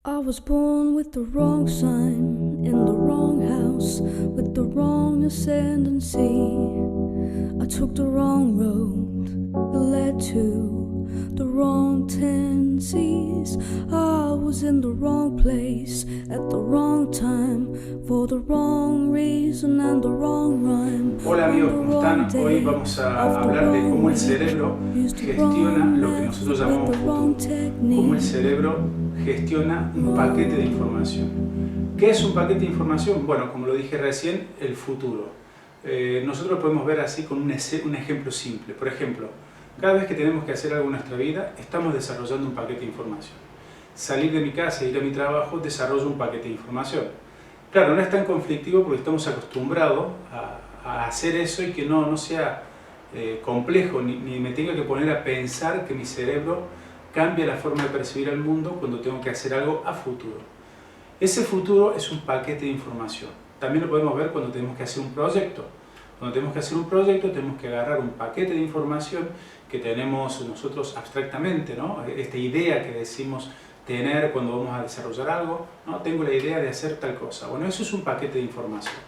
I was born with the wrong sign, in the wrong house, with the wrong ascendancy. I took the wrong road that led to the wrong tendencies. I was in the wrong place at the wrong time, for the wrong reason and the wrong rhyme. Hola amigos, ¿cómo están? Hoy vamos a hablar de cómo el cerebro gestiona lo que nosotros llamamos futuro. Cómo el cerebro gestiona un paquete de información. ¿Qué es un paquete de información? Bueno, como lo dije recién, el futuro. Nosotros lo podemos ver así con un ejemplo simple. Por ejemplo, cada vez que tenemos que hacer algo en nuestra vida, estamos desarrollando un paquete de información. Salir de mi casa e ir a mi trabajo, desarrollo un paquete de información. Claro, no es tan conflictivo porque estamos acostumbrados a hacer eso y que no sea complejo, ni me tenga que poner a pensar que mi cerebro cambia la forma de percibir el mundo cuando tengo que hacer algo a futuro. Ese futuro es un paquete de información. También lo podemos ver cuando tenemos que hacer un proyecto. Cuando tenemos que hacer un proyecto tenemos que agarrar un paquete de información que tenemos nosotros abstractamente, ¿no? Esta idea que decimos tener cuando vamos a desarrollar algo, ¿no? Tengo la idea de hacer tal cosa. Bueno, eso es un paquete de información.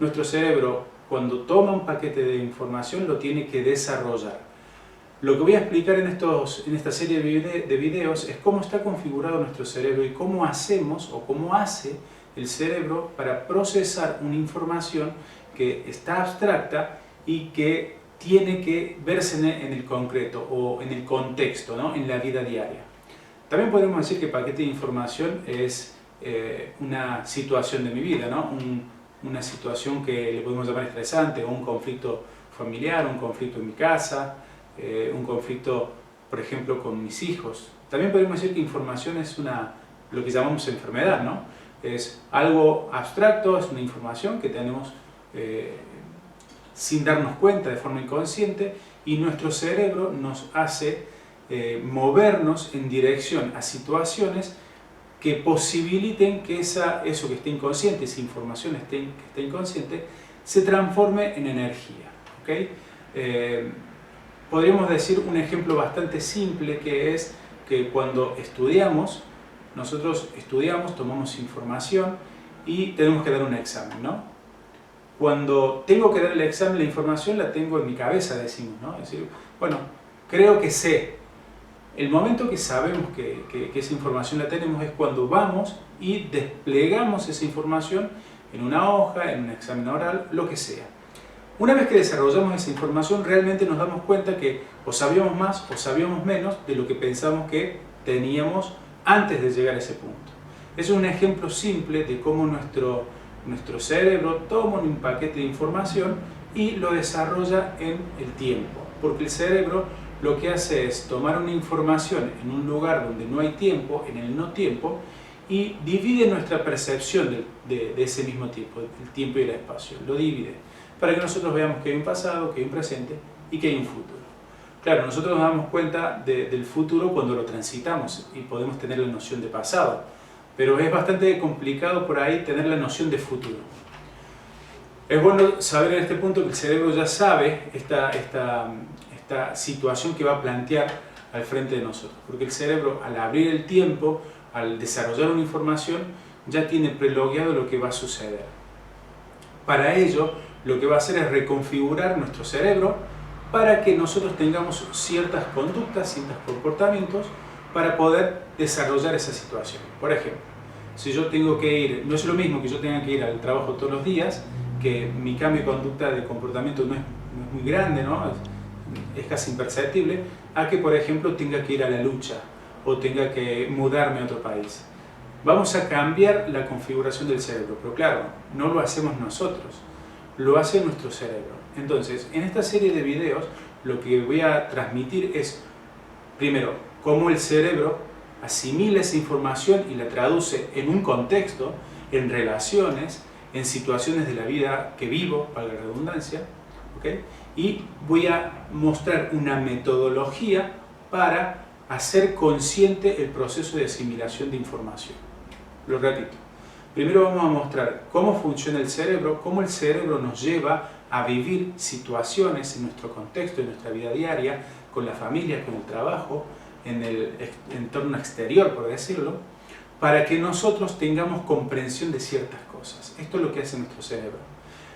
Nuestro cerebro, cuando toma un paquete de información, lo tiene que desarrollar. Lo que voy a explicar en esta serie de videos es cómo está configurado nuestro cerebro y cómo hacemos o cómo hace el cerebro para procesar una información que está abstracta y que tiene que verse en el concreto o en el contexto, ¿no? En la vida diaria. También podemos decir que paquete de información es una situación de mi vida, ¿no? Una situación que le podemos llamar estresante, o un conflicto familiar, un conflicto en mi casa, un conflicto, por ejemplo, con mis hijos. También podemos decir que información es lo que llamamos enfermedad, ¿no? Es algo abstracto, es una información que tenemos sin darnos cuenta de forma inconsciente y nuestro cerebro nos hace movernos en dirección a situaciones que posibiliten que eso que esté inconsciente, esa información que esté inconsciente, se transforme en energía. ¿Okay? Podríamos decir un ejemplo bastante simple que es que cuando estudiamos, nosotros estudiamos, tomamos información y tenemos que dar un examen, ¿no? Cuando tengo que dar el examen, la información la tengo en mi cabeza, decimos, ¿no? Es decir, bueno, creo que sé. El momento que sabemos que esa información la tenemos es cuando vamos y desplegamos esa información en una hoja, en un examen oral, lo que sea. Una vez que desarrollamos esa información, realmente nos damos cuenta que o sabíamos más o sabíamos menos de lo que pensamos que teníamos antes de llegar a ese punto. Es un ejemplo simple de cómo nuestro cerebro toma un paquete de información y lo desarrolla en el tiempo. Porque el cerebro lo que hace es tomar una información en un lugar donde no hay tiempo, en el no tiempo, y divide nuestra percepción de ese mismo tiempo, el tiempo y el espacio. Lo divide para que nosotros veamos que hay un pasado, que hay un presente y que hay un futuro. Claro, nosotros nos damos cuenta del futuro cuando lo transitamos y podemos tener la noción de pasado, pero es bastante complicado por ahí tener la noción de futuro. Es bueno saber en este punto que el cerebro ya sabe esta situación que va a plantear al frente de nosotros, porque el cerebro, al abrir el tiempo, al desarrollar una información, ya tiene prelogueado lo que va a suceder. Para ello, lo que va a hacer es reconfigurar nuestro cerebro para que nosotros tengamos ciertas conductas, ciertos comportamientos para poder desarrollar esa situación. Por ejemplo, si yo tengo que ir, no es lo mismo que yo tenga que ir al trabajo todos los días, que mi cambio de conducta, de comportamiento no es muy grande, ¿no? Es casi imperceptible, a que por ejemplo tenga que ir a la lucha o tenga que mudarme a otro país. Vamos a cambiar la configuración del cerebro, pero claro, no lo hacemos nosotros, lo hace nuestro cerebro. Entonces, en esta serie de videos lo que voy a transmitir es, primero, cómo el cerebro asimila esa información y la traduce en un contexto, en relaciones, en situaciones de la vida que vivo, para la redundancia, ¿okay? Y voy a mostrar una metodología para hacer consciente el proceso de asimilación de información. Lo repito. Primero vamos a mostrar cómo funciona el cerebro, cómo el cerebro nos lleva a vivir situaciones en nuestro contexto, en nuestra vida diaria, con la familia, con el trabajo, en el entorno exterior, por decirlo, para que nosotros tengamos comprensión de ciertas cosas. Esto es lo que hace nuestro cerebro.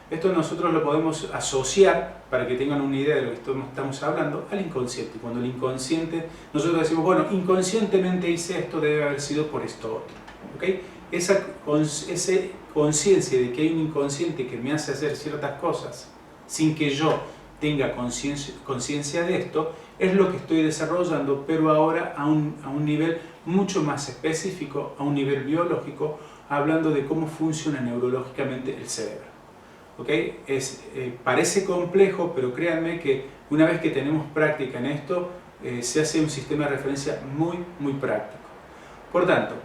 Esto nosotros lo podemos asociar, para que tengan una idea de lo que estamos hablando, al inconsciente. Cuando el inconsciente, nosotros decimos, bueno, inconscientemente hice esto, debe haber sido por esto otro. ¿Okay? Esa conciencia de que hay un inconsciente que me hace hacer ciertas cosas sin que yo tenga conciencia de esto, es lo que estoy desarrollando, pero ahora a un nivel mucho más específico, a un nivel biológico, hablando de cómo funciona neurológicamente el cerebro. ¿Okay? Parece complejo, pero créanme que una vez que tenemos práctica en esto, se hace un sistema de referencia muy, muy práctico. Por tanto,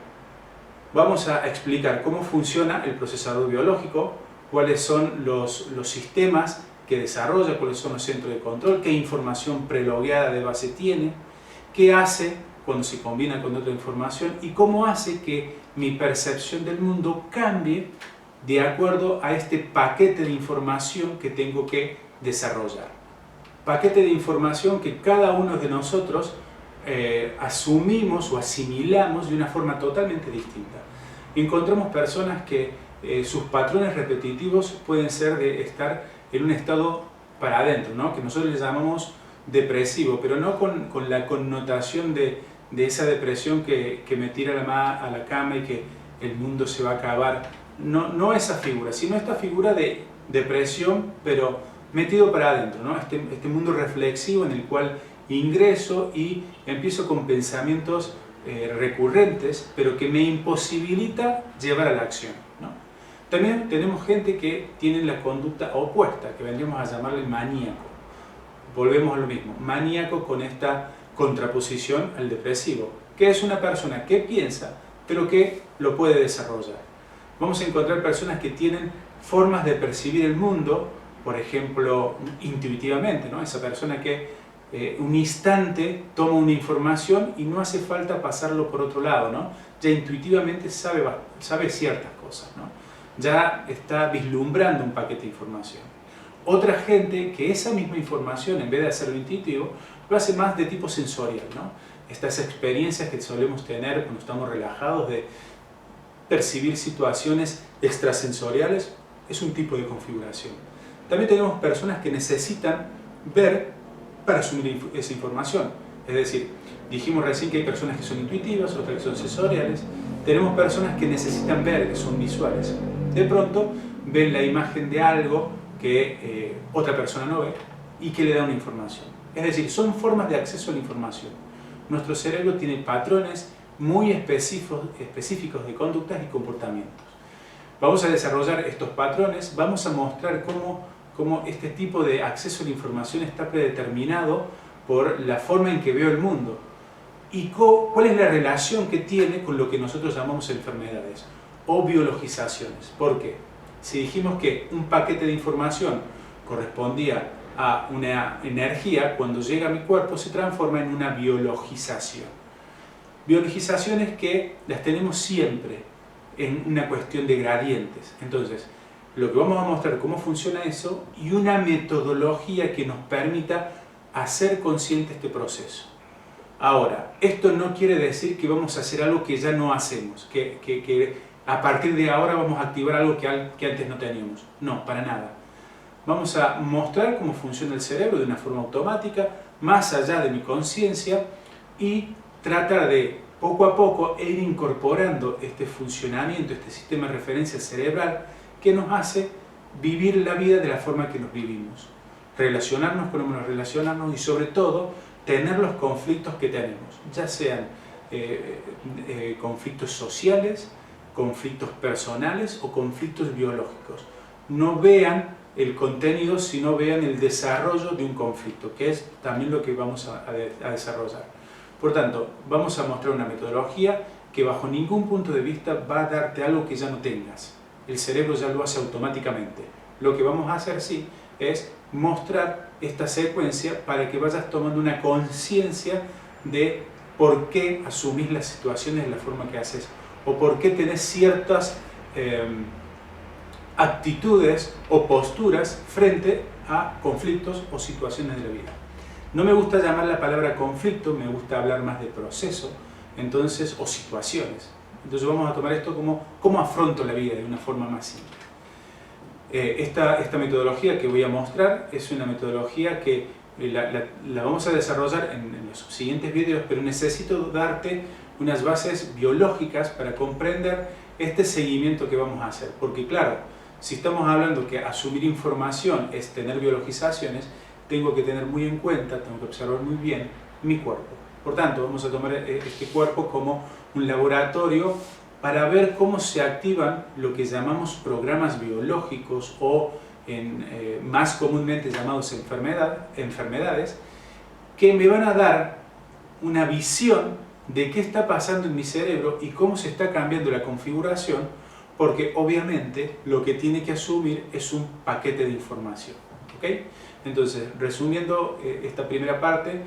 vamos a explicar cómo funciona el procesador biológico, cuáles son los sistemas que desarrolla, cuáles son los centros de control, qué información prelogueada de base tiene, qué hace cuando se combina con otra información y cómo hace que mi percepción del mundo cambie de acuerdo a este paquete de información que tengo que desarrollar. Paquete de información que cada uno de nosotros asumimos o asimilamos de una forma totalmente distinta. Encontramos personas que sus patrones repetitivos pueden ser de estar en un estado para adentro, ¿no? Que nosotros le llamamos depresivo, pero no con la connotación de esa depresión que me tira a la cama y que el mundo se va a acabar. No esa figura, sino esta figura de depresión, pero metido para adentro, ¿no? Este mundo reflexivo en el cual ingreso y empiezo con pensamientos recurrentes, pero que me imposibilita llevar a la acción, ¿no? También tenemos gente que tiene la conducta opuesta, que vendríamos a llamarle maníaco. Volvemos a lo mismo, maníaco con esta contraposición al depresivo, que es una persona que piensa, pero que lo puede desarrollar. Vamos a encontrar personas que tienen formas de percibir el mundo, por ejemplo, intuitivamente, ¿no? Esa persona que un instante toma una información y no hace falta pasarlo por otro lado, ¿no? Ya intuitivamente sabe ciertas cosas, ¿no? Ya está vislumbrando un paquete de información. Otra gente que esa misma información, en vez de hacerlo intuitivo, lo hace más de tipo sensorial, ¿no? Estas experiencias que solemos tener cuando estamos relajados de percibir situaciones extrasensoriales es un tipo de configuración. También tenemos personas que necesitan ver para asumir esa información. Es decir, dijimos recién que hay personas que son intuitivas, otras que son sensoriales. Tenemos personas que necesitan ver, que son visuales. De pronto ven la imagen de algo que otra persona no ve y que le da una información. Es decir, son formas de acceso a la información. Nuestro cerebro tiene patrones muy específicos de conductas y comportamientos. Vamos a desarrollar estos patrones, vamos a mostrar cómo este tipo de acceso a la información está predeterminado por la forma en que veo el mundo y cuál es la relación que tiene con lo que nosotros llamamos enfermedades o biologizaciones. ¿Por qué? Si dijimos que un paquete de información correspondía a una energía, cuando llega a mi cuerpo se transforma en una biologización. Biologizaciones que las tenemos siempre en una cuestión de gradientes. Entonces, lo que vamos a mostrar cómo funciona eso y una metodología que nos permita hacer consciente este proceso. Ahora, esto no quiere decir que vamos a hacer algo que ya no hacemos, que a partir de ahora vamos a activar algo que antes no teníamos. No, para nada. Vamos a mostrar cómo funciona el cerebro de una forma automática, más allá de mi conciencia, y tratar de poco a poco ir incorporando este funcionamiento, este sistema de referencia cerebral que nos hace vivir la vida de la forma que nos vivimos, relacionarnos como nos relacionamos y sobre todo tener los conflictos que tenemos, ya sean conflictos sociales, conflictos personales o conflictos biológicos. No vean el contenido, sino vean el desarrollo de un conflicto, que es también lo que vamos a desarrollar. Por tanto, vamos a mostrar una metodología que bajo ningún punto de vista va a darte algo que ya no tengas. El cerebro ya lo hace automáticamente. Lo que vamos a hacer, sí, es mostrar esta secuencia para que vayas tomando una conciencia de por qué asumís las situaciones de la forma que haces o por qué tenés ciertas actitudes o posturas frente a conflictos o situaciones de la vida. No me gusta llamar la palabra conflicto, me gusta hablar más de proceso, entonces, o situaciones. Entonces vamos a tomar esto como cómo afronto la vida de una forma más simple. Esta metodología que voy a mostrar es una metodología que la vamos a desarrollar en los siguientes videos, pero necesito darte unas bases biológicas para comprender este seguimiento que vamos a hacer. Porque claro, si estamos hablando que asumir información es tener biologizaciones, tengo que tener muy en cuenta, tengo que observar muy bien mi cuerpo. Por tanto, vamos a tomar este cuerpo como un laboratorio para ver cómo se activan lo que llamamos programas biológicos o más comúnmente llamados enfermedades, que me van a dar una visión de qué está pasando en mi cerebro y cómo se está cambiando la configuración, porque obviamente lo que tiene que asumir es un paquete de información. ¿Okay? Entonces, resumiendo esta primera parte,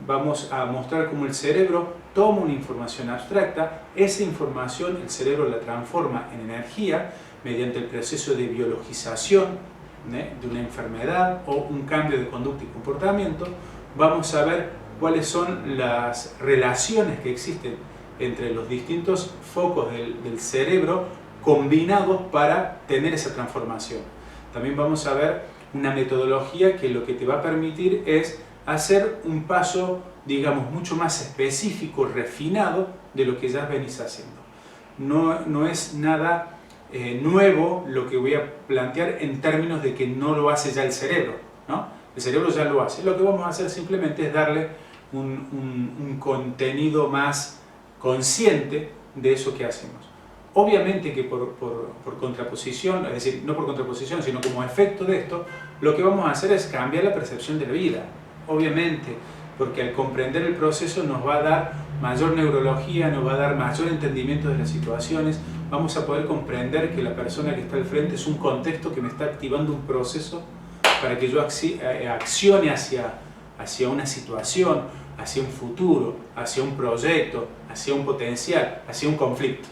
vamos a mostrar cómo el cerebro toma una información abstracta, esa información el cerebro la transforma en energía mediante el proceso de biologización de una enfermedad o un cambio de conducta y comportamiento. Vamos a ver cuáles son las relaciones que existen entre los distintos focos del cerebro combinados para tener esa transformación. También vamos a ver una metodología que lo que te va a permitir es hacer un paso, digamos, mucho más específico, refinado de lo que ya venís haciendo. No es nada nuevo lo que voy a plantear en términos de que no lo hace ya el cerebro, ¿no? El cerebro ya lo hace. Lo que vamos a hacer simplemente es darle un contenido más consciente de eso que hacemos. Obviamente que por contraposición, es decir, no por contraposición, sino como efecto de esto, lo que vamos a hacer es cambiar la percepción de la vida. Obviamente, porque al comprender el proceso nos va a dar mayor neurología, nos va a dar mayor entendimiento de las situaciones, vamos a poder comprender que la persona que está al frente es un contexto que me está activando un proceso para que yo accione hacia una situación, hacia un futuro, hacia un proyecto, hacia un potencial, hacia un conflicto.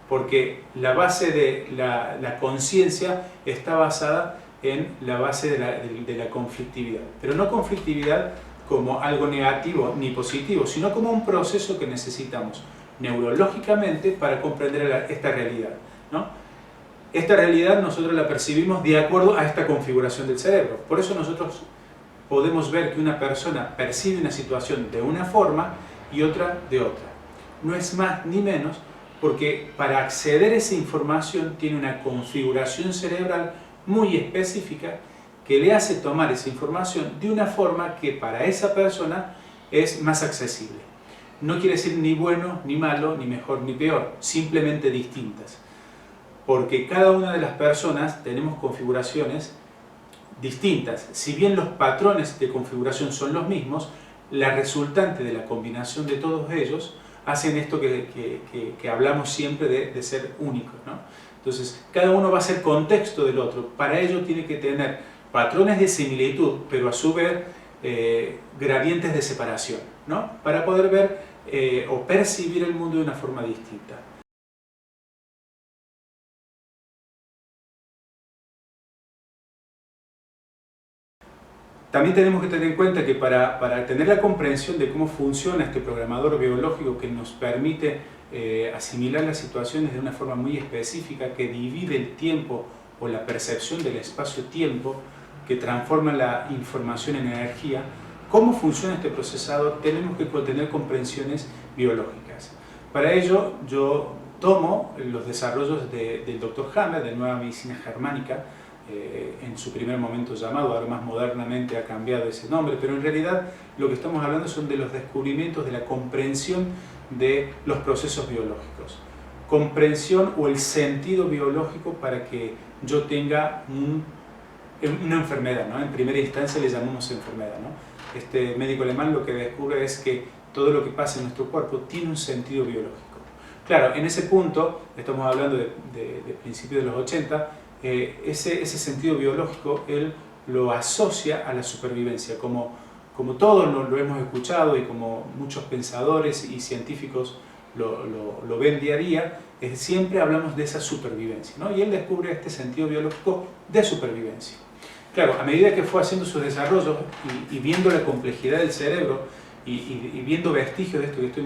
Porque la base de la conciencia está basada en la base de la conflictividad. Pero no conflictividad como algo negativo ni positivo, sino como un proceso que necesitamos neurológicamente para comprender esta realidad, ¿no? Esta realidad nosotros la percibimos de acuerdo a esta configuración del cerebro. Por eso nosotros podemos ver que una persona percibe una situación de una forma y otra de otra. No es más ni menos porque para acceder a esa información tiene una configuración cerebral muy específica que le hace tomar esa información de una forma que para esa persona es más accesible. No quiere decir ni bueno, ni malo, ni mejor, ni peor, simplemente distintas. Porque cada una de las personas tenemos configuraciones distintas. Si bien los patrones de configuración son los mismos, la resultante de la combinación de todos ellos hacen esto que hablamos siempre de ser únicos, ¿no? Entonces, cada uno va a ser contexto del otro. Para ello tiene que tener patrones de similitud, pero a su vez gradientes de separación, ¿no? Para poder ver o percibir el mundo de una forma distinta. También tenemos que tener en cuenta que para tener la comprensión de cómo funciona este programador biológico que nos permite asimilar las situaciones de una forma muy específica, que divide el tiempo o la percepción del espacio-tiempo, que transforma la información en energía, cómo funciona este procesador, tenemos que tener comprensiones biológicas. Para ello yo tomo los desarrollos del Dr. Hammer, de Nueva Medicina Germánica, en su primer momento llamado, ahora más modernamente ha cambiado ese nombre, pero en realidad lo que estamos hablando son de los descubrimientos de la comprensión de los procesos biológicos. Comprensión o el sentido biológico para que yo tenga una enfermedad, ¿no? En primera instancia le llamamos enfermedad, ¿no? Este médico alemán lo que descubre es que todo lo que pasa en nuestro cuerpo tiene un sentido biológico. Claro, en ese punto, estamos hablando de principios de los 80, ese sentido biológico él lo asocia a la supervivencia, como todos lo hemos escuchado y como muchos pensadores y científicos lo ven día a día, siempre hablamos de esa supervivencia, ¿no? Y él descubre este sentido biológico de supervivencia. Claro, a medida que fue haciendo sus desarrollos y viendo la complejidad del cerebro y viendo vestigios de esto que estoy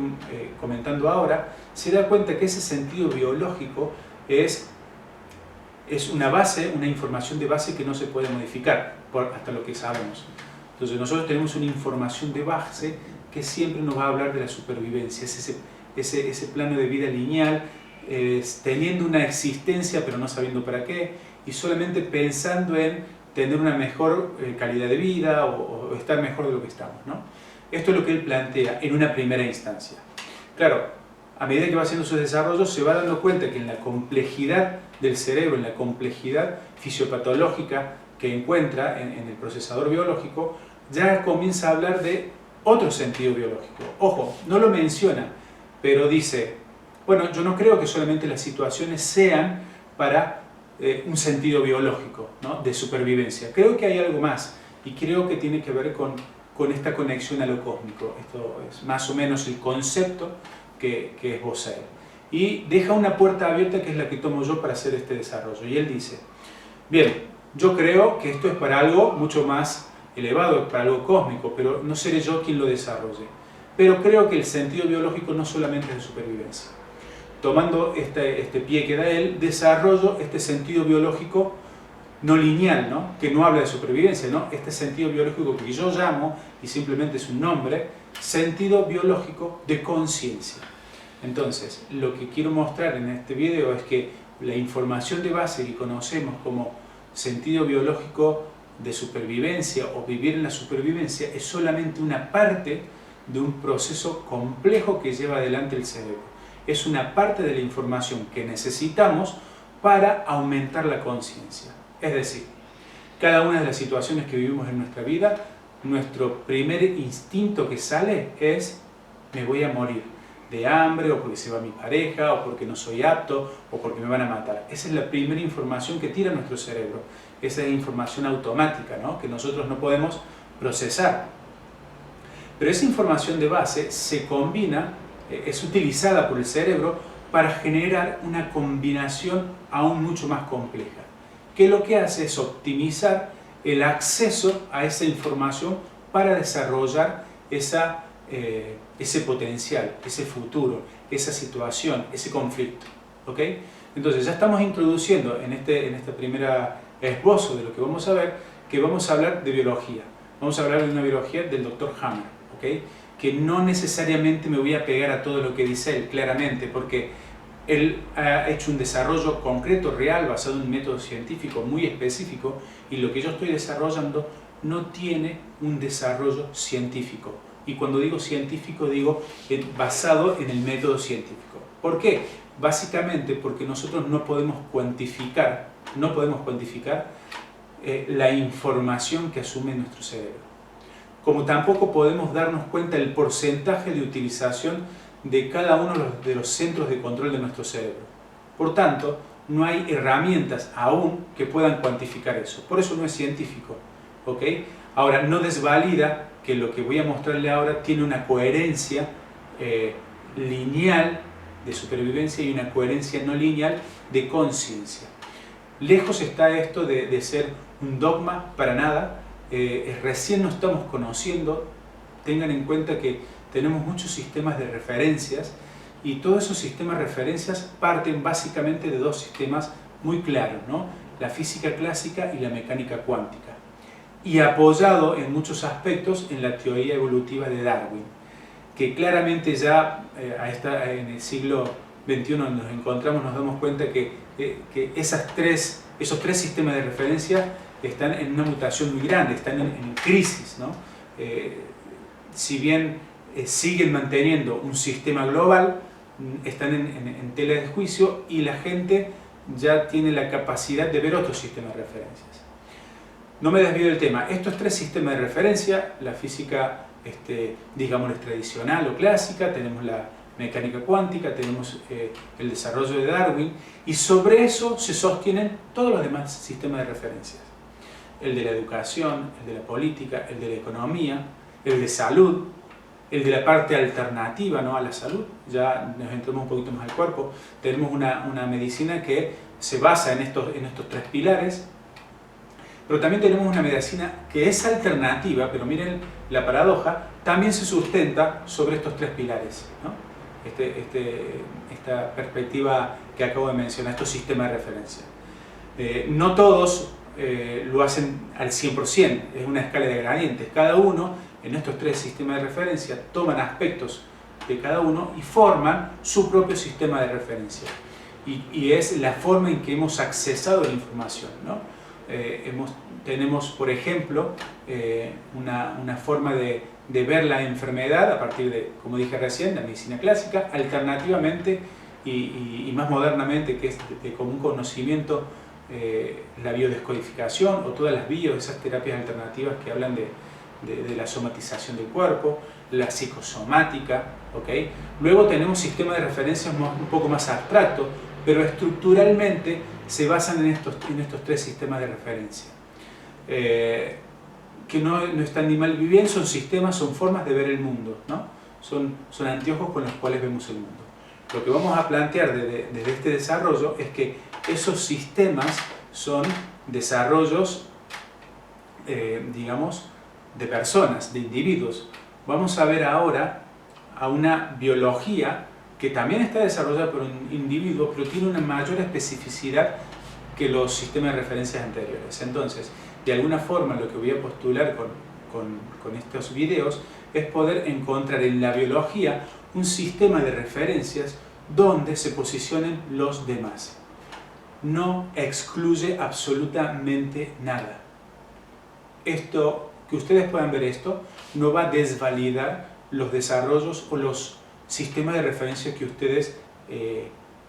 comentando ahora, se da cuenta que ese sentido biológico es una base, una información de base que no se puede modificar hasta lo que sabemos. Entonces nosotros tenemos una información de base que siempre nos va a hablar de la supervivencia, es ese plano de vida lineal, teniendo una existencia pero no sabiendo para qué, y solamente pensando en tener una mejor calidad de vida o estar mejor de lo que estamos, ¿no? Esto es lo que él plantea en una primera instancia. Claro, a medida que va haciendo sus desarrollos se va dando cuenta que en la complejidad del cerebro, en la complejidad fisiopatológica que encuentra en el procesador biológico, ya comienza a hablar de otro sentido biológico. Ojo, no lo menciona, pero dice, bueno, yo no creo que solamente las situaciones sean para un sentido biológico, ¿no?, de supervivencia. Creo que hay algo más y creo que tiene que ver con esta conexión a lo cósmico. Esto es más o menos el concepto que esboza él. Y deja una puerta abierta que es la que tomo yo para hacer este desarrollo. Y él dice, bien, yo creo que esto es para algo mucho más elevado, para algo cósmico, pero no seré yo quien lo desarrolle. Pero creo que el sentido biológico no solamente es de supervivencia. Tomando este pie que da él, desarrollo este sentido biológico no lineal, ¿no?, que no habla de supervivencia, ¿no?, este sentido biológico que yo llamo, y simplemente es un nombre, sentido biológico de conciencia. Entonces, lo que quiero mostrar en este video es que la información de base que conocemos como sentido biológico de supervivencia o vivir en la supervivencia es solamente una parte de un proceso complejo que lleva adelante el cerebro. Es una parte de la información que necesitamos para aumentar la conciencia. Es decir, cada una de las situaciones que vivimos en nuestra vida, nuestro primer instinto que sale es: me voy a morir de hambre, o porque se va mi pareja, o porque no soy apto, o porque me van a matar. Esa es la primera información que tira nuestro cerebro. Esa es información automática, ¿no?, que nosotros no podemos procesar. Pero esa información de base se combina, es utilizada por el cerebro para generar una combinación aún mucho más compleja, que lo que hace es optimizar el acceso a esa información para desarrollar ese potencial, ese futuro, esa situación, ese conflicto. ¿Ok? Entonces ya estamos introduciendo en esta primera esbozo de lo que vamos a ver, que vamos a hablar de biología. Vamos a hablar de una biología del Dr. Hammer, ¿ok?, que no necesariamente me voy a pegar a todo lo que dice él, claramente, porque él ha hecho un desarrollo concreto, real, basado en un método científico muy específico, y lo que yo estoy desarrollando no tiene un desarrollo científico. Y cuando digo científico, digo basado en el método científico. ¿Por qué? Básicamente porque nosotros no podemos cuantificar la información que asume nuestro cerebro. Como tampoco podemos darnos cuenta del porcentaje de utilización de cada uno de los centros de control de nuestro cerebro. Por tanto, no hay herramientas aún que puedan cuantificar eso. Por eso no es científico. ¿Ok? Ahora, no desvalida que lo que voy a mostrarle ahora tiene una coherencia lineal de supervivencia y una coherencia no lineal de conciencia. Lejos está esto de ser un dogma, para nada. Recién nos estamos conociendo. Tengan en cuenta que tenemos muchos sistemas de referencias, y todos esos sistemas de referencias parten básicamente de dos sistemas muy claros, ¿no?, la física clásica y la mecánica cuántica, y apoyado en muchos aspectos en la teoría evolutiva de Darwin, que claramente ya en el siglo XXI nos encontramos, nos damos cuenta que esos tres sistemas de referencia están en una mutación muy grande, están en crisis, ¿no? Si bien siguen manteniendo un sistema global, están en tela de juicio, y la gente ya tiene la capacidad de ver otros sistemas de referencias. No me desvío del tema. Estos tres sistemas de referencia, la física, digamos, tradicional o clásica, tenemos la mecánica cuántica, tenemos el desarrollo de Darwin, y sobre eso se sostienen todos los demás sistemas de referencias. El de la educación, el de la política, el de la economía, el de salud, el de la parte alternativa, ¿no?, a la salud. Ya nos entramos un poquito más al cuerpo. Tenemos una medicina que se basa en estos tres pilares, Pero también tenemos una medicina que es alternativa, pero miren la paradoja, también se sustenta sobre estos tres pilares, ¿no? Esta perspectiva que acabo de mencionar, estos sistemas de referencia. No todos lo hacen al 100%, es una escala de gradientes. Cada uno en estos tres sistemas de referencia toman aspectos de cada uno y forman su propio sistema de referencia. Y es la forma en que hemos accesado la información, ¿no? Tenemos, por ejemplo, una forma de ver la enfermedad a partir de, como dije recién, la medicina clásica, alternativamente y más modernamente, que es de común conocimiento, la biodescodificación o todas las esas terapias alternativas que hablan de la somatización del cuerpo, la psicosomática, ¿okay? Luego tenemos sistemas de referencias un poco más abstractos, pero estructuralmente se basan en estos tres sistemas de referencia. Que no están ni mal ni bien, son sistemas, son formas de ver el mundo, ¿no? Son anteojos con los cuales vemos el mundo. Lo que vamos a plantear desde este desarrollo es que esos sistemas son desarrollos, digamos, de personas, de individuos. Vamos a ver ahora a una biología que también está desarrollada por un individuo, pero tiene una mayor especificidad que los sistemas de referencias anteriores. Entonces, de alguna forma, lo que voy a postular con estos videos es poder encontrar en la biología un sistema de referencias donde se posicionen los demás. No excluye absolutamente nada. Que ustedes puedan ver esto, no va a desvalidar los desarrollos o los sistemas de referencia que ustedes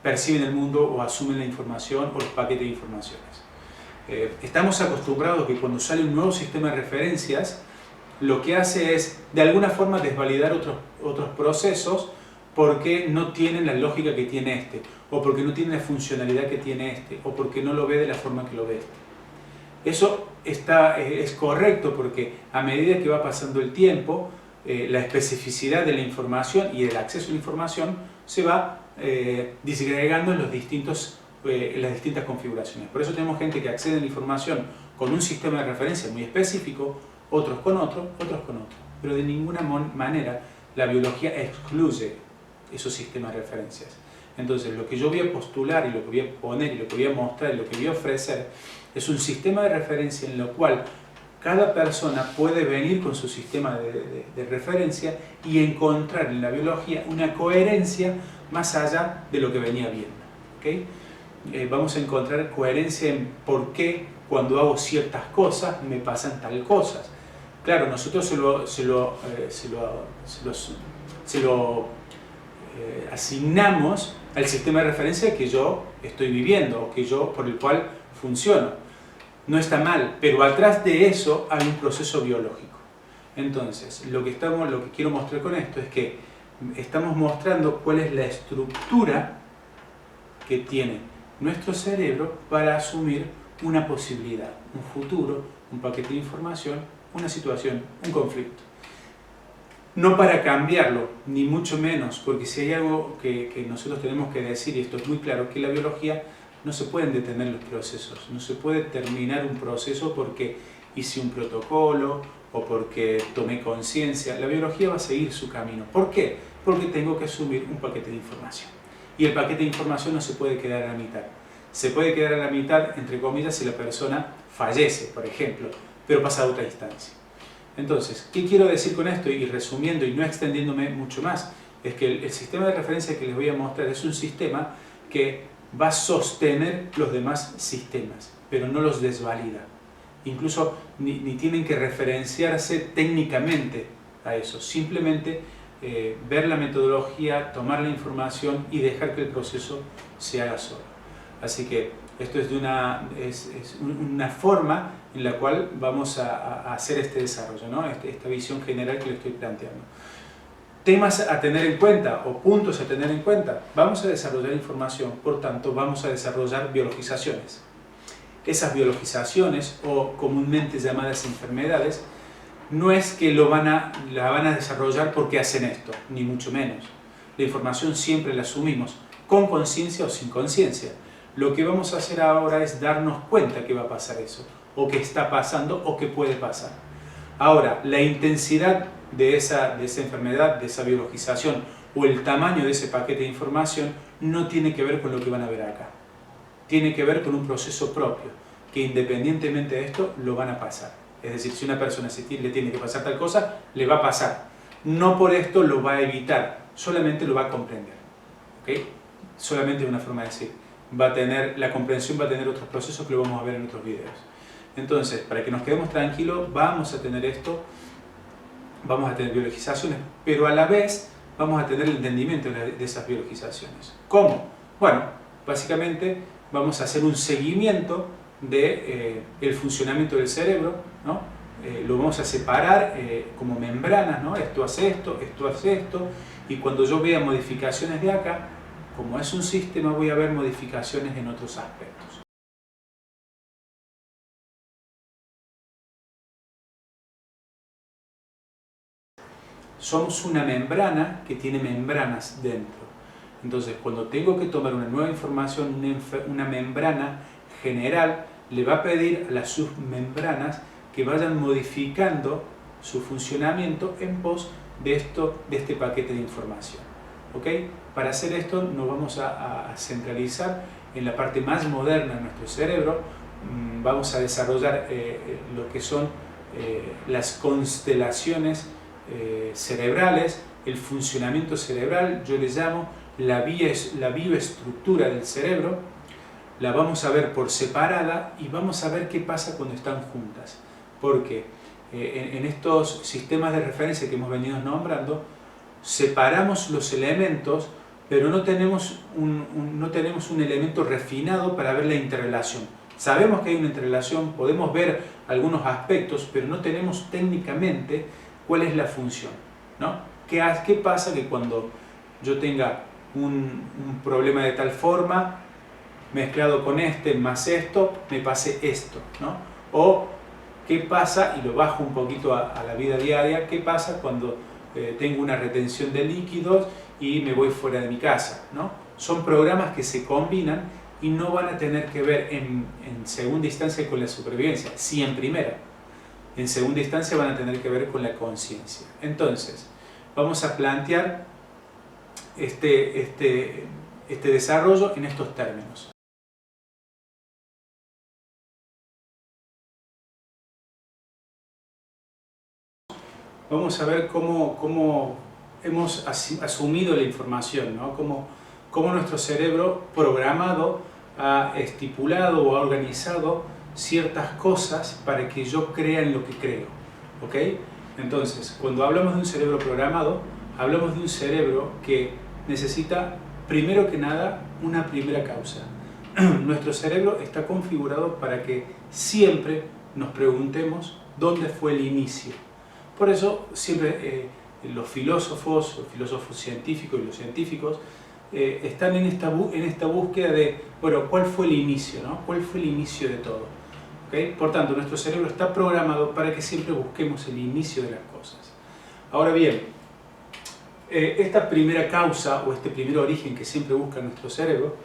perciben el mundo o asumen la información o los paquetes de informaciones. Estamos acostumbrados a que cuando sale un nuevo sistema de referencias, lo que hace es de alguna forma desvalidar otros procesos porque no tienen la lógica que tiene este, o porque no tienen la funcionalidad que tiene este, o porque no lo ve de la forma que lo ve este. Eso es correcto porque a medida que va pasando el tiempo, la especificidad de la información y el acceso a la información se va disgregando en las distintas configuraciones. Por eso tenemos gente que accede a la información con un sistema de referencia muy específico, otros con otro. Pero de ninguna manera la biología excluye esos sistemas de referencias. Entonces, lo que yo voy a postular y lo que voy a poner y lo que voy a mostrar y lo que voy a ofrecer es un sistema de referencia en lo cual cada persona puede venir con su sistema de referencia y encontrar en la biología una coherencia más allá de lo que venía viendo. ¿Okay? Vamos a encontrar coherencia en por qué cuando hago ciertas cosas me pasan tal cosas. Claro, nosotros se lo asignamos al sistema de referencia que yo estoy viviendo o por el cual funciono. No está mal, pero atrás de eso hay un proceso biológico. Entonces, lo que quiero mostrar con esto es que estamos mostrando cuál es la estructura que tiene nuestro cerebro para asumir una posibilidad, un futuro, un paquete de información, una situación, un conflicto. No para cambiarlo, ni mucho menos, porque si hay algo que nosotros tenemos que decir, y esto es muy claro, que en la biología no se pueden detener los procesos, no se puede terminar un proceso porque hice un protocolo o porque tomé conciencia. La biología va a seguir su camino. ¿Por qué? Porque tengo que asumir un paquete de información. Y el paquete de información no se puede quedar a la mitad. Se puede quedar a la mitad, entre comillas, si la persona fallece, por ejemplo, pero pasa a otra instancia. Entonces, ¿qué quiero decir con esto? Y resumiendo y no extendiéndome mucho más, es que el sistema de referencia que les voy a mostrar es un sistema que va a sostener los demás sistemas, pero no los desvalida. Incluso ni tienen que referenciarse técnicamente a eso, simplemente ver la metodología, tomar la información y dejar que el proceso se haga solo. Así que esto es una forma en la cual vamos a hacer este desarrollo, ¿no? Esta visión general que le estoy planteando. Temas a tener en cuenta o puntos a tener en cuenta. Vamos a desarrollar información, por tanto vamos a desarrollar biologizaciones. Esas biologizaciones, o comúnmente llamadas enfermedades, no es que la van a desarrollar porque hacen esto, ni mucho menos. La información siempre la asumimos, con conciencia o sin conciencia. Lo que vamos a hacer ahora es darnos cuenta que va a pasar eso, o que está pasando o que puede pasar. Ahora, la intensidad de esa enfermedad, de esa biologización o el tamaño de ese paquete de información no tiene que ver con lo que van a ver acá. Tiene que ver con un proceso propio, que independientemente de esto lo van a pasar. Es decir, si una persona le tiene que pasar tal cosa, le va a pasar. No por esto lo va a evitar, solamente lo va a comprender. ¿Okay? Solamente es una forma de decir. La comprensión va a tener otros procesos que lo vamos a ver en otros videos. Entonces, para que nos quedemos tranquilos, vamos a tener esto, vamos a tener biologizaciones, pero a la vez vamos a tener el entendimiento de esas biologizaciones. ¿Cómo? Bueno, básicamente vamos a hacer un seguimiento del funcionamiento del cerebro, ¿no? Lo vamos a separar como membranas, ¿no? Esto hace esto, y cuando yo vea modificaciones de acá, como es un sistema, voy a ver modificaciones en otros aspectos. Somos una membrana que tiene membranas dentro. Entonces, cuando tengo que tomar una nueva información, una membrana general le va a pedir a las submembranas que vayan modificando su funcionamiento en pos de este paquete de información. ¿Ok? Para hacer esto nos vamos a centralizar en la parte más moderna de nuestro cerebro. Vamos a desarrollar lo que son las constelaciones cerebrales, el funcionamiento cerebral, yo le llamo la bioestructura del cerebro. La vamos a ver por separada y vamos a ver qué pasa cuando están juntas. Porque en estos sistemas de referencia que hemos venido nombrando, separamos los elementos, pero no tenemos un elemento refinado para ver la interrelación. Sabemos que hay una interrelación, podemos ver algunos aspectos, pero no tenemos técnicamente cuál es la función, ¿no? ¿Qué pasa que cuando yo tenga un problema de tal forma, mezclado con más esto, me pase esto, ¿no? O qué pasa, y lo bajo un poquito a la vida diaria, qué pasa cuando tengo una retención de líquidos y me voy fuera de mi casa, ¿no? Son programas que se combinan y no van a tener que ver en segunda instancia con la supervivencia, sí en primera. En segunda instancia van a tener que ver con la conciencia. Entonces, vamos a plantear este desarrollo en estos términos. Vamos a ver cómo hemos asumido la información, ¿no? Cómo nuestro cerebro programado ha estipulado o ha organizado ciertas cosas para que yo crea en lo que creo. ¿Ok? Entonces, cuando hablamos de un cerebro programado, hablamos de un cerebro que necesita, primero que nada, una primera causa. Nuestro cerebro está configurado para que siempre nos preguntemos dónde fue el inicio. Por eso siempre los filósofos científicos y los científicos están en esta búsqueda de, bueno, ¿cuál fue el inicio, ¿no? ¿Cuál fue el inicio de todo? ¿Okay? Por tanto, nuestro cerebro está programado para que siempre busquemos el inicio de las cosas. Ahora bien, esta primera causa o este primer origen que siempre busca nuestro cerebro,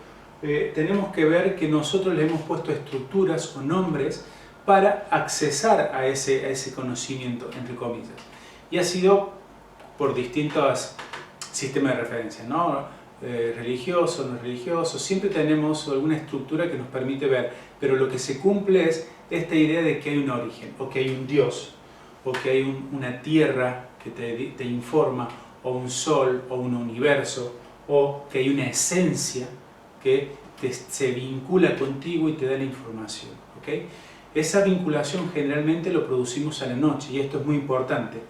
tenemos que ver que nosotros le hemos puesto estructuras o nombres para accesar a ese conocimiento, entre comillas. Y ha sido por distintos sistemas de referencia, ¿no? Religioso, no religioso, siempre tenemos alguna estructura que nos permite ver, pero lo que se cumple es esta idea de que hay un origen, o que hay un Dios, o que hay una tierra que te informa, o un sol, o un universo, o que hay una esencia que se vincula contigo y te da la información. ¿Okay? Esa vinculación generalmente lo producimos a la noche, y esto es muy importante.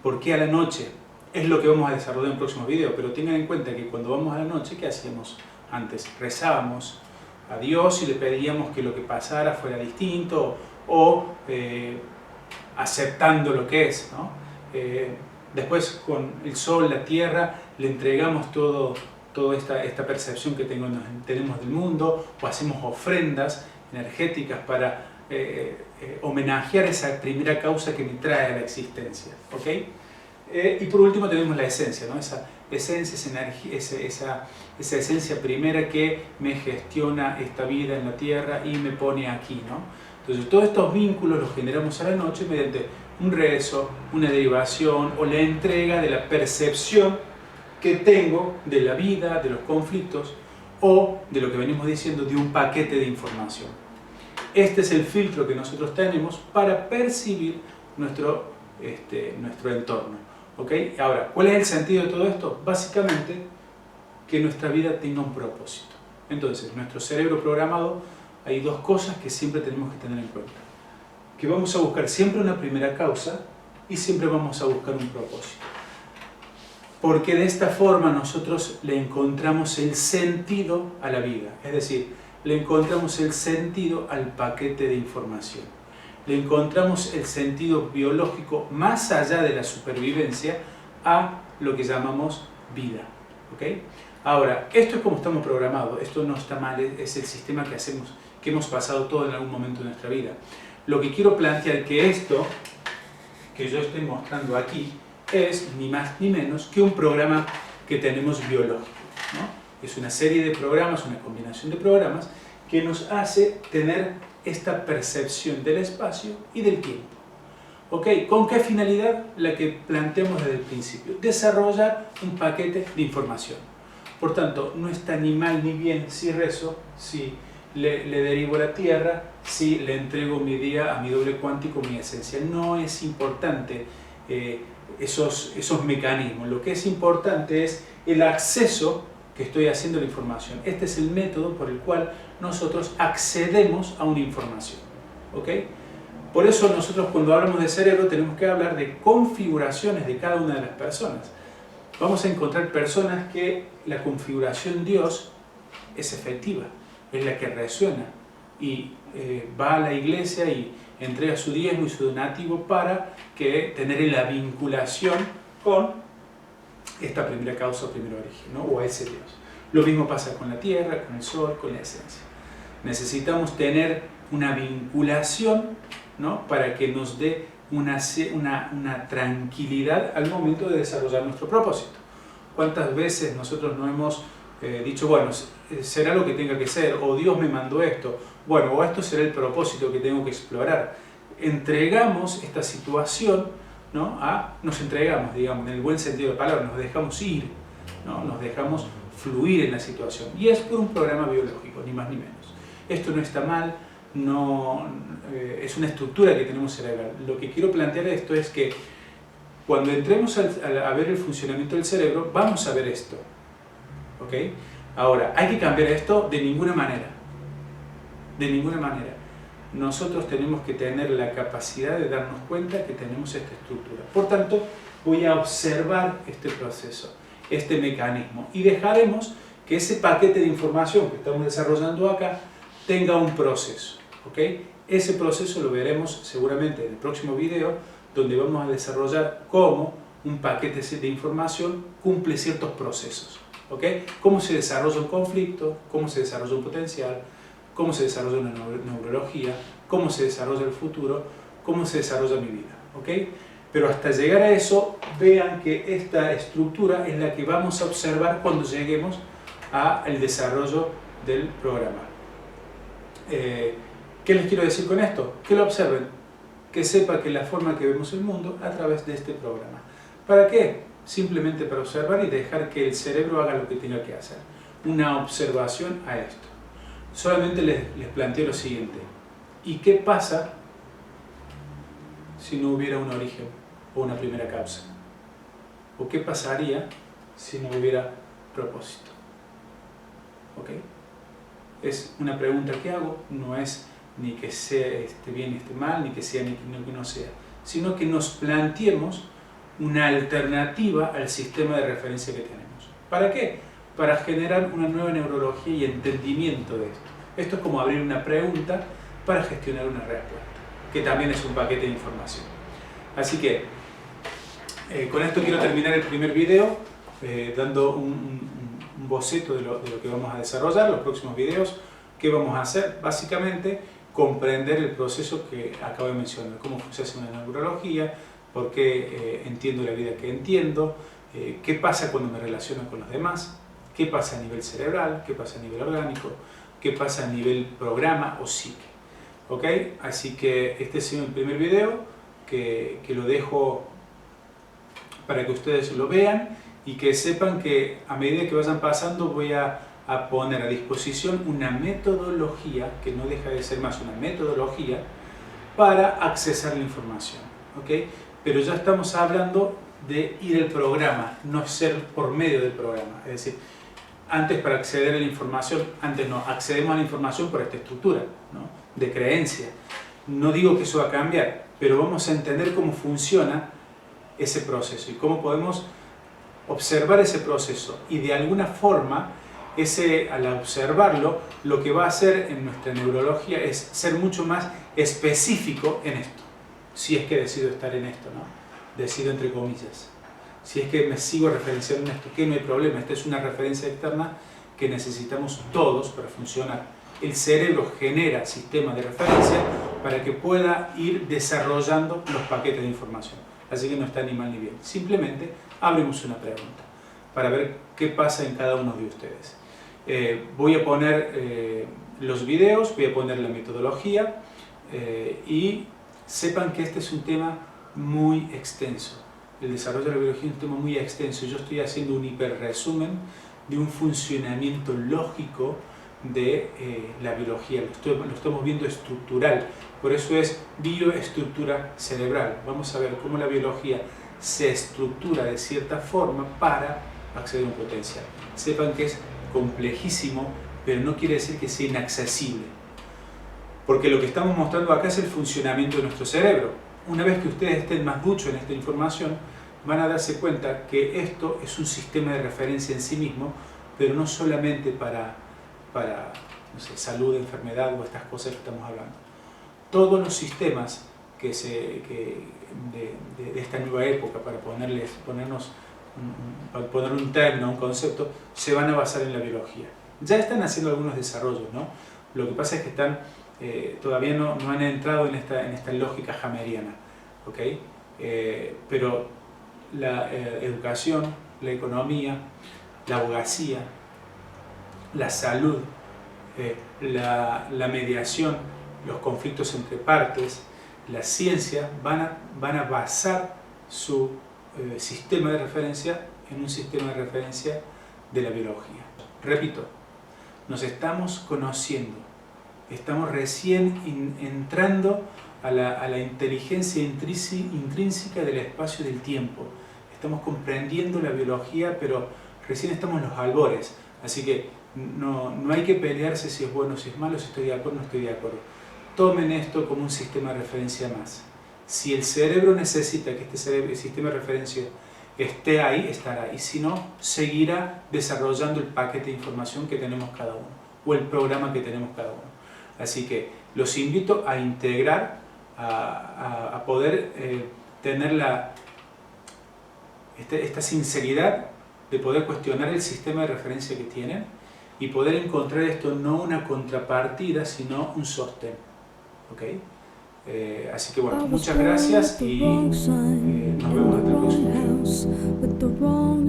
¿Por qué a la noche? Es lo que vamos a desarrollar en el próximo video, pero tengan en cuenta que cuando vamos a la noche, ¿qué hacíamos antes? Rezábamos a Dios y le pedíamos que lo que pasara fuera distinto, o aceptando lo que es, ¿no? Después con el sol, la tierra, le entregamos toda esta percepción que tenemos del mundo, o hacemos ofrendas energéticas para homenajear esa primera causa que me trae a la existencia. ¿Okay? Y por último tenemos la esencia, ¿no? Esa esencia, esa energía, esa esencia primera que me gestiona esta vida en la tierra y me pone aquí, ¿no? Entonces todos estos vínculos los generamos a la noche mediante un rezo, una derivación o la entrega de la percepción que tengo de la vida, de los conflictos o de lo que venimos diciendo, de un paquete de información. Este es el filtro que nosotros tenemos para percibir nuestro entorno. ¿Okay? Ahora, ¿cuál es el sentido de todo esto? Básicamente, que nuestra vida tenga un propósito. Entonces, nuestro cerebro programado, hay dos cosas que siempre tenemos que tener en cuenta. Que vamos a buscar siempre una primera causa y siempre vamos a buscar un propósito. Porque de esta forma nosotros le encontramos el sentido a la vida. Es decir, le encontramos el sentido al paquete de información. Le encontramos el sentido biológico más allá de la supervivencia a lo que llamamos vida. ¿Okay? Ahora, esto es como estamos programados, esto no está mal, es el sistema que hemos pasado todo en algún momento de nuestra vida. Lo que quiero plantear que esto que yo estoy mostrando aquí es ni más ni menos que un programa que tenemos biológico, ¿no? Es una serie de programas, una combinación de programas que nos hace tener esta percepción del espacio y del tiempo. ¿Okay? ¿Con qué finalidad? La que planteamos desde el principio, desarrollar un paquete de información. Por tanto, no está ni mal ni bien si rezo, si le derivo a la Tierra, si le entrego mi día a mi doble cuántico, mi esencia. No es importante esos mecanismos. Lo que es importante es el acceso que estoy haciendo a la información. Este es el método por el cual nosotros accedemos a una información. ¿Okay? Por eso nosotros cuando hablamos de cerebro tenemos que hablar de configuraciones de cada una de las personas. Vamos a encontrar personas que la configuración Dios es efectiva, es la que resuena y va a la iglesia y entrega su diezmo y su donativo para tener la vinculación con esta primera causa o primer origen, ¿no? O a ese Dios. Lo mismo pasa con la tierra, con el sol, con la esencia. Necesitamos tener una vinculación, ¿no? Para que nos dé una tranquilidad al momento de desarrollar nuestro propósito. ¿Cuántas veces nosotros no hemos dicho, bueno, será lo que tenga que ser, o Dios me mandó esto, bueno, o esto será el propósito que tengo que explorar? Entregamos esta situación, ¿no? Nos entregamos, digamos, en el buen sentido de la palabra, nos dejamos ir, ¿no? Nos dejamos fluir en la situación. Y es por un programa biológico, ni más ni menos. Esto no está mal, no, es una estructura que tenemos cerebral. Lo que quiero plantear esto es que cuando entremos a ver el funcionamiento del cerebro, vamos a ver esto. ¿Okay? Ahora, ¿hay que cambiar esto? De ninguna manera. De ninguna manera. Nosotros tenemos que tener la capacidad de darnos cuenta que tenemos esta estructura. Por tanto, voy a observar este proceso, este mecanismo, y dejaremos que ese paquete de información que estamos desarrollando acá tenga un proceso. ¿Okay? Ese proceso lo veremos seguramente en el próximo video, donde vamos a desarrollar cómo un paquete de información cumple ciertos procesos. ¿Okay? Cómo se desarrolla un conflicto, cómo se desarrolla un potencial, cómo se desarrolla una neurología, cómo se desarrolla el futuro, cómo se desarrolla mi vida. ¿Okay? Pero hasta llegar a eso, vean que esta estructura es la que vamos a observar cuando lleguemos al desarrollo del programa. ¿Qué les quiero decir con esto? Que lo observen, que sepa que la forma que vemos el mundo a través de este programa. ¿Para qué? Simplemente para observar y dejar que el cerebro haga lo que tenga que hacer. Una observación a esto. Solamente les planteo lo siguiente. ¿Y qué pasa si no hubiera un origen o una primera causa? ¿O qué pasaría si no hubiera propósito? ¿Ok? Es una pregunta que hago, no es ni que sea esté bien ni esté mal, ni que sea ni que no sea, sino que nos planteemos una alternativa al sistema de referencia que tenemos. ¿Para qué? Para generar una nueva neurología y entendimiento de esto. Esto es como abrir una pregunta para gestionar una respuesta, que también es un paquete de información. Así que, con esto quiero terminar el primer video, dando un boceto de lo que vamos a desarrollar, los próximos videos. ¿Qué vamos a hacer? Básicamente, comprender el proceso que acabo de mencionar, cómo se hace una neurología, por qué entiendo la vida que entiendo, qué pasa cuando me relaciono con los demás, qué pasa a nivel cerebral, qué pasa a nivel orgánico, qué pasa a nivel programa o psique. ¿Ok? Así que este ha sido el primer video que lo dejo para que ustedes lo vean y que sepan que a medida que vayan pasando voy a poner a disposición una metodología, que no deja de ser más una metodología, para accesar la información. ¿Ok? Pero ya estamos hablando de ir al programa, no ser por medio del programa. Es decir, antes para acceder a la información, accedemos a la información por esta estructura, ¿no?, de creencia. No digo que eso va a cambiar, pero vamos a entender cómo funciona ese proceso y cómo podemos observar ese proceso. Y de alguna forma, al observarlo, lo que va a hacer en nuestra neurología es ser mucho más específico en esto. Si es que decido estar en esto, ¿no? Decido entre comillas. Si es que me sigo referenciando en esto, que no hay problema. Esta es una referencia externa que necesitamos todos para funcionar. El cerebro genera sistemas de referencia para que pueda ir desarrollando los paquetes de información. Así que no está ni mal ni bien. Simplemente abrimos una pregunta para ver qué pasa en cada uno de ustedes. Voy a poner los videos, voy a poner la metodología y sepan que este es un tema muy extenso. El desarrollo de la biología es un tema muy extenso. Yo estoy haciendo un hiperresumen de un funcionamiento lógico de la biología. Lo estamos viendo estructural. Por eso es bioestructura cerebral. Vamos a ver cómo la biología se estructura de cierta forma para acceder a un potencial. Sepan que es complejísimo, pero no quiere decir que sea inaccesible. Porque lo que estamos mostrando acá es el funcionamiento de nuestro cerebro. Una vez que ustedes estén más duchos en esta información, van a darse cuenta que esto es un sistema de referencia en sí mismo, pero no solamente para no sé, salud, enfermedad o estas cosas que estamos hablando. Todos los sistemas de esta nueva época, para poner un término, un concepto, se van a basar en la biología. Ya están haciendo algunos desarrollos, ¿no? Lo que pasa es que todavía no han entrado en esta lógica hameriana, ¿ok? Pero la educación, la economía, la abogacía, la salud, la mediación, los conflictos entre partes, la ciencia van a basar su sistema de referencia en un sistema de referencia de la biología. Repito, nos estamos conociendo, estamos recién entrando a la inteligencia intrínseca del espacio y del tiempo. Estamos comprendiendo la biología, pero recién estamos en los albores. Así que no hay que pelearse si es bueno o si es malo, si estoy de acuerdo o no estoy de acuerdo. Tomen esto como un sistema de referencia más. Si el cerebro necesita que el sistema de referencia esté ahí, estará. Y si no, seguirá desarrollando el paquete de información que tenemos cada uno, o el programa que tenemos cada uno. Así que los invito a integrar, a poder tener esta sinceridad de poder cuestionar el sistema de referencia que tienen y poder encontrar esto no una contrapartida, sino un sostén. ¿Ok? Así que bueno, muchas gracias y nos vemos hasta el próximo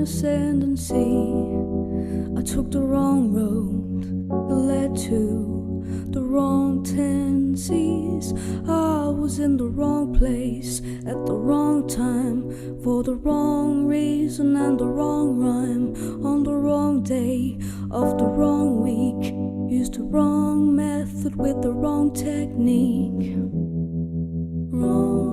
video. The wrong tendencies. I was in the wrong place at the wrong time for the wrong reason and the wrong rhyme on the wrong day of the wrong week. Used the wrong method with the wrong technique. Wrong.